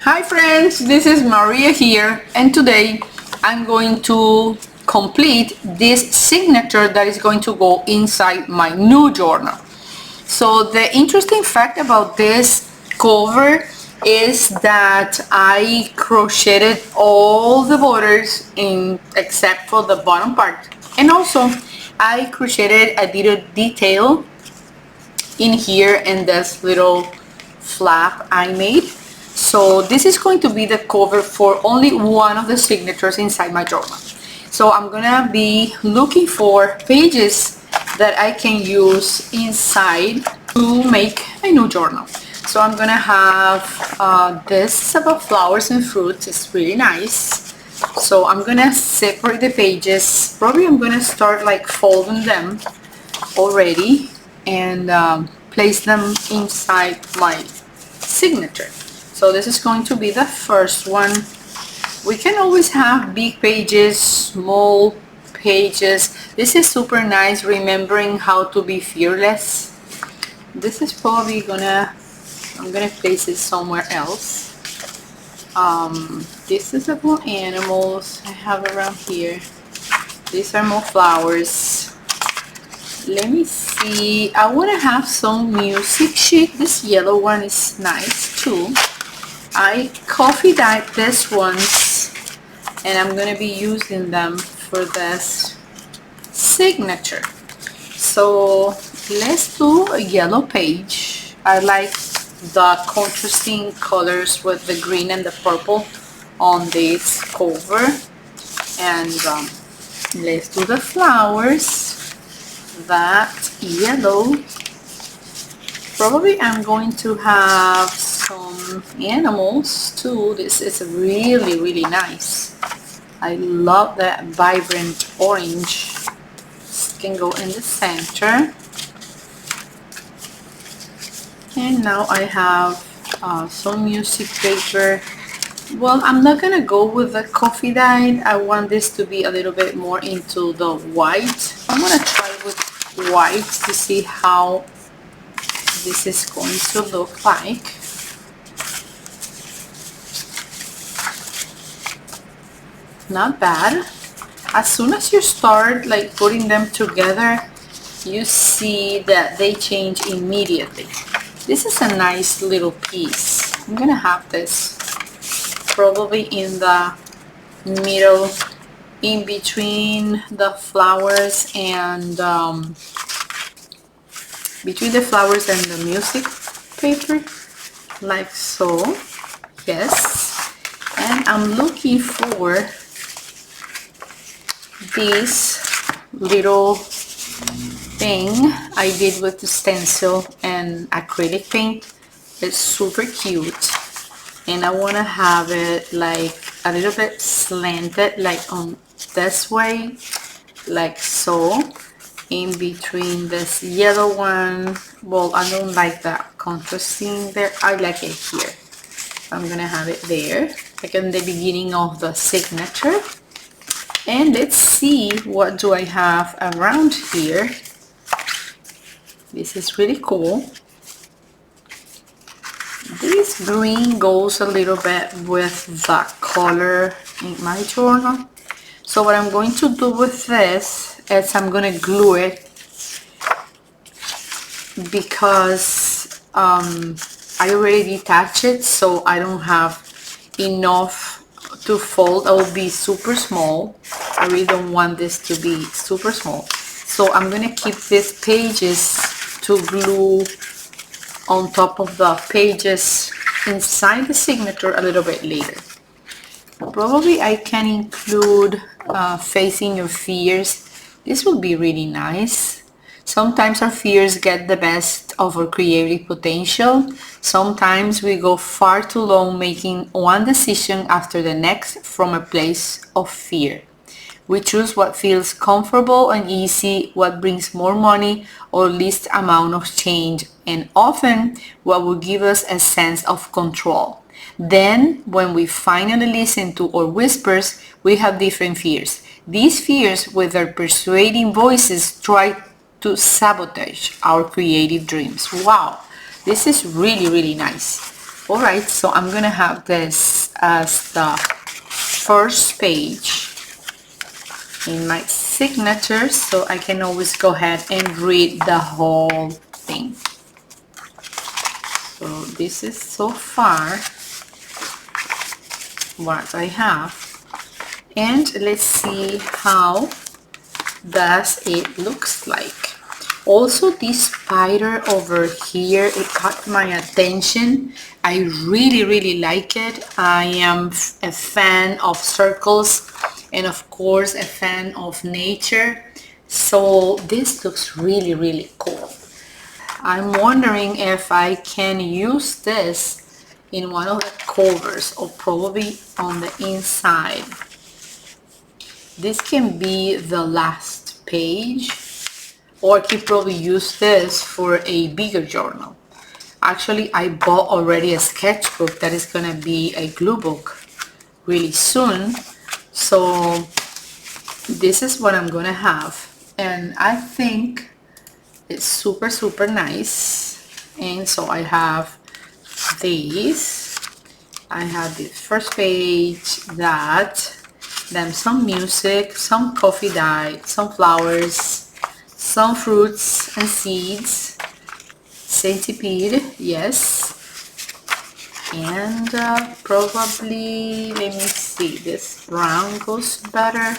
Hi friends, this is Maria here, and today I'm going to complete this signature that is going to go inside my new journal. So the interesting fact about this cover is that I crocheted all the borders in except for the bottom part, and also I crocheted a little detail in here in this little flap I made. So this is going to be the cover for only one of the signatures inside my journal. So I'm gonna be looking for pages that I can use inside to make a new journal. So I'm gonna have this about flowers and fruits. It's really nice. So I'm gonna separate the pages. Probably I'm gonna start like folding them already and place them inside my signature. So this is going to be the first one. We can always have big pages, small pages. This is super nice, remembering how to be fearless. This is probably I'm gonna place it somewhere else. This is about animals I have around here. These are more flowers. Let me see, I want to have some music sheet. This yellow one is nice too. I coffee dyed this ones and I'm going to be using them for this signature. So let's do a yellow page. I like the contrasting colors with the green and the purple on this cover. And let's do the flowers. That yellow. Probably I'm going to have some animals too. This is really nice. I love that vibrant orange. This can go in the center. And now I have some music paper. Well, I'm not gonna go with the coffee dye. I want this to be a little bit more into the white. I'm gonna try with white to see how this is going to look like. Not bad. As soon as you start like putting them together, you see that they change immediately. This is a nice little piece. I'm gonna have this probably in the middle, in between the flowers and between the flowers and the music paper, like so. Yes. And I'm looking for this little thing I did with the stencil and acrylic paint. It's super cute, and I want to have it like a little bit slanted, like on this way, like so, in between this yellow one. Well, I don't like that contrasting there. I like it here. I'm gonna have it there, like in the beginning of the signature. And let's see, what do I have around here. This is really cool. This green goes a little bit with the color in my journal. So what I'm going to do with this is I'm going to glue it, because I already detached it, so I don't have enough to fold. I will be super small. I really don't want this to be super small. So I'm going to keep these pages to glue on top of the pages inside the signature a little bit later. Probably I can include facing your fears. This will be really nice. Sometimes our fears get the best of our creative potential. Sometimes we go far too long making one decision after the next from a place of fear. We choose what feels comfortable and easy, what brings more money or least amount of change, and often what will give us a sense of control. Then, when we finally listen to our whispers, we have different fears. These fears, with their persuading voices, try to sabotage our creative dreams. Wow, this is really nice. Alright, so I'm gonna have this as the first page in my signature, so I can always go ahead and read the whole thing. So this is so far what I have, and let's see how does it looks like. Also, this spider over here, it caught my attention. I really like it. I am a fan of circles and of course a fan of nature, so this looks really cool. I'm wondering if I can use this in one of the covers or probably on the inside. This can be the last page, or I could probably use this for a bigger journal. Actually, I bought already a sketchbook that is gonna be a glue book really soon, so this is what I'm gonna have, and I think it's super nice. And so I have these, I have the first page, that, then some music, some coffee dye, some flowers, some fruits and seeds, centipede, yes, and probably, let me see, this brown goes better.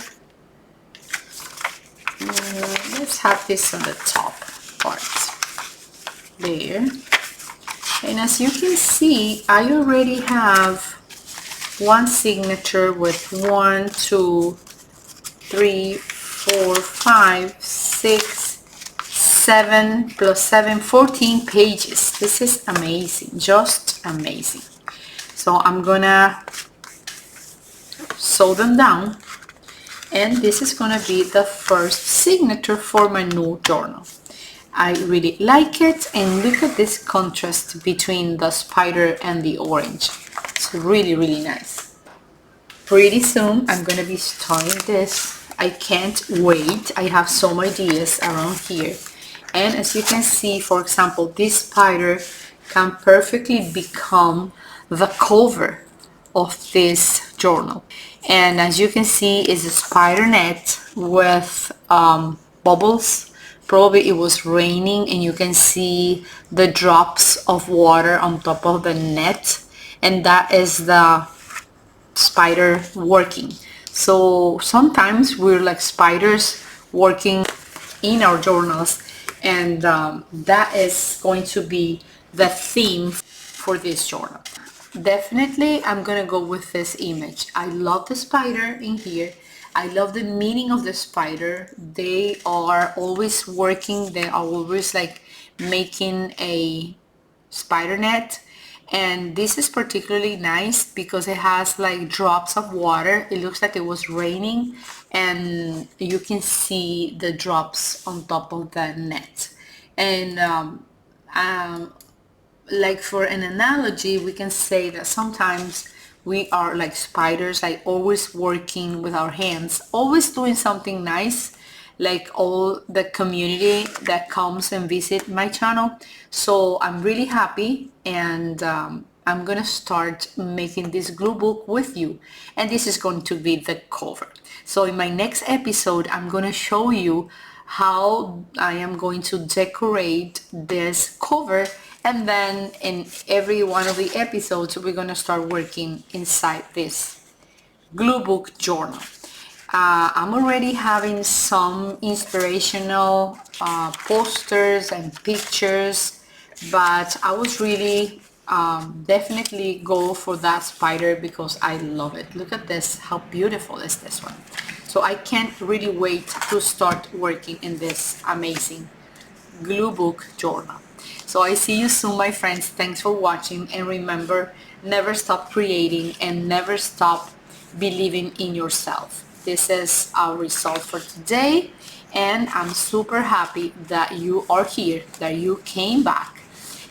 Let's have this on the top part there. And as you can see, I already have one signature with 1, 2, 3, 4, 5, 6, 7 plus 7, 14 pages. This is amazing, just amazing. So I'm gonna sew them down, and this is gonna be the first signature for my new journal. I really like it, and look at this contrast between the spider and the orange. It's really nice. Pretty soon I'm gonna be starting this. I can't wait. I have some ideas around here, and as you can see, for example, this spider can perfectly become the cover of this journal. And as you can see, it's a spider net with bubbles. Probably it was raining and you can see the drops of water on top of the net, and that is the spider working. So sometimes we're like spiders working in our journals, and that is going to be the theme for this journal. Definitely I'm gonna go with this image. I love the spider in here. I love the meaning of the spider. They are always working. They are always like making a spider net, and this is particularly nice because it has like drops of water. It looks like it was raining, and you can see the drops on top of the net. And like for an analogy, we can say that sometimes we are like spiders, like always working with our hands, always doing something nice, like all the community that comes and visit my channel. So I'm really happy, and I'm gonna start making this glue book with you, and this is going to be the cover. So in my next episode, I'm gonna show you how I am going to decorate this cover, and then in every one of the episodes we're gonna start working inside this glue book journal. I'm already having some inspirational posters and pictures, but I was really definitely go for that spider because I love it. Look at this, how beautiful is this one. So I can't really wait to start working in this amazing glue book journal. So I see you soon, my friends. Thanks for watching, and remember, never stop creating and never stop believing in yourself. This is our result for today, and I'm super happy that you are here, that you came back,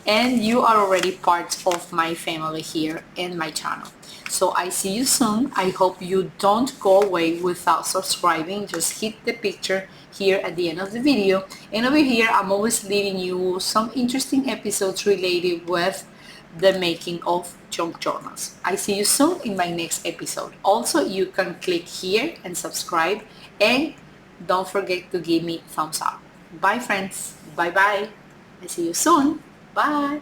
and you are already part of my family here in my channel. So I see you soon. I hope you don't go away without subscribing. Just hit the picture here at the end of the video, and over here I'm always leaving you some interesting episodes related with the making of junk journals. I see you soon in my next episode. Also, you can click here and subscribe, and don't forget to give me thumbs up. Bye friends. Bye bye. I see you soon. Bye.